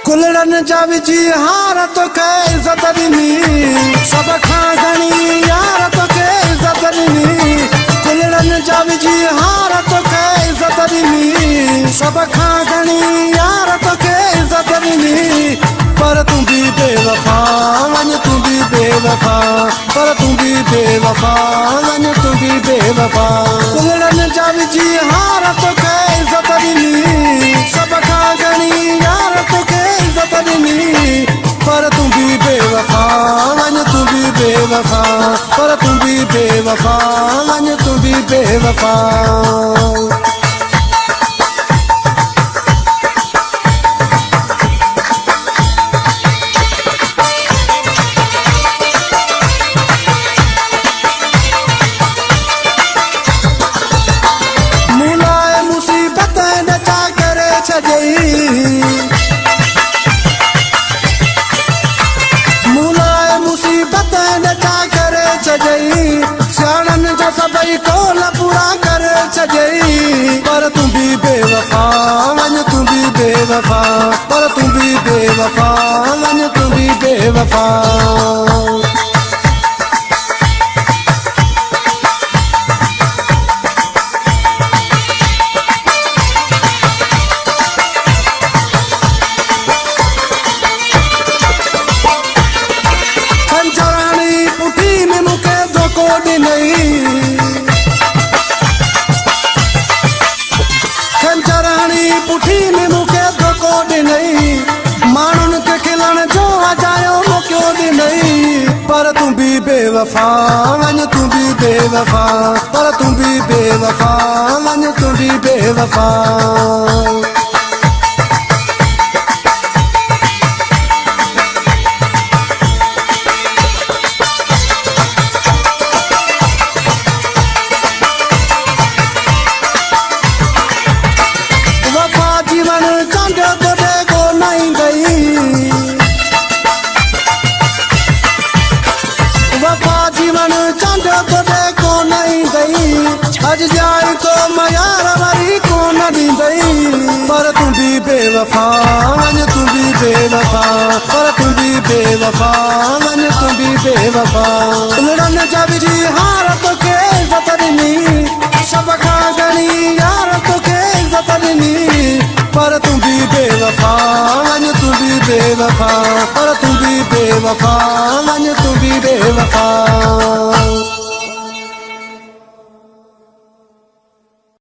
कुलड़न जा विझी हार तोखे इज़त ॾिनी सभ खां घणी यार तोखे इज़त ॾिनी कुलड़न जा विझी हार तोखे इज़त ॾिनी सभ खां घणी यार तोखे इज़त ॾिनी पर तूं बि बेवफा वञ तूं बि बेवफा पर तूं बि बेवफा वञ तूं बि बेवफा कुलड़न जा विझी हार तोखे इज़त ॾिनी सभ खां घणी यार तोखे इज़त ॾिनी पर तूं बि बेवफा वञ तूं बि बेवफा पर तूं बि बेवफा वञ तूं बि बेवफा सियाणनि जा सभई कौल पूरा करे छॾई पर तूं बि बेवफा वञ तूं बि बेवफा पर तूं बि बेवफा वञ तूं बि बेवफा खंचराणी पुठी में मूंखे धोखो ॾिनई माण्हुनि खे खिलण जो अजायो मौक़ो ॾिनई पर तूं बि बेवफा वञ तूं बि बेवफा पर तूं बि बेवफा वञ तूं बि बेवफा जीवन चंड तोड़े को नहीं गई वफा जीवन चंड तोड़े को नहीं गई अज जाए तो मयार वरी को न ॾींदई पर तूं बि बेवफा वञ तूं बि बेवफा पर तूं बि बेवफा वञ तूं बि बेवफा कुलड़न जा विझी हार तोखे इज़त ॾिनी सभ खां घणी यार तोखे इज़त ॾिनी पर तूं बि बेवफा वञ तूं बि बेवफा पर तूं बि बेवफा वञ तूं बि बेवफा